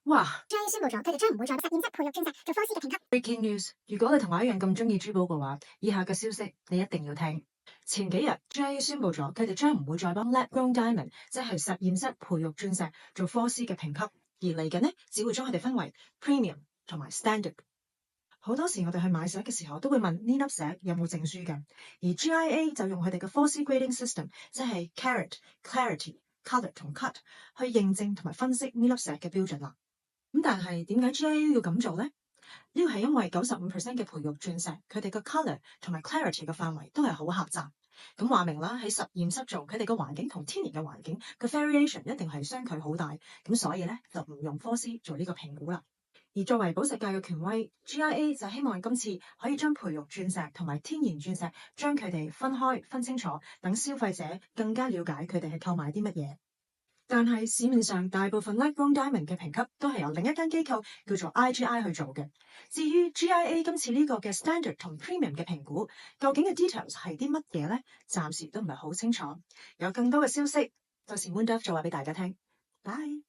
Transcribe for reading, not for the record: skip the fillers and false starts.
哇 GIA 宣布咗，佢哋將唔會再實驗室培育鑽石做科斯嘅評級。 ！Breaking news！如果你同我一樣咁中意珠寶嘅話，以下嘅消息你一定要聽。前幾日 GIA 宣布咗，佢哋將唔會再幫 lab-grown diamond，即係實驗室培育鑽石做科斯嘅評級，而嚟緊呢，只會將佢哋分為 premium 同埋 standard。好多時我哋去買石嘅時候都會問呢粒石有冇證書㗎，而 GIA 就用佢哋嘅科斯 grading system，即係 carat、clarity、color 同 cut 去認證同埋分析呢粒石嘅標準啦。咁但係點解 GIA 要咁做呢？呢個係因為95% 嘅培育鑽石，佢哋個 color 同埋 clarity 嘅範圍都係好狹窄。咁話明啦，喺實驗室做，佢哋個環境同天然嘅環境個 variation 一定係相距好大。咁所以咧就唔用科斯做呢個評估啦。而作為寶石界嘅權威 ，GIA 就希望今次可以將培育鑽石同埋天然鑽石將佢哋分開分清楚，等消費者更加了解佢哋係購買啲乜嘢。但係市面上大部分 lab-grown diamond 嘅評級都係由另一間機構叫做 IGI 去做嘅。至於 GIA 今次呢個嘅 standard 同 premium 嘅評估，究竟嘅 details 係啲乜嘢呢？暫時都唔係好清楚。有更多嘅消息，到時 Moondove 再話俾大家聽。Bye。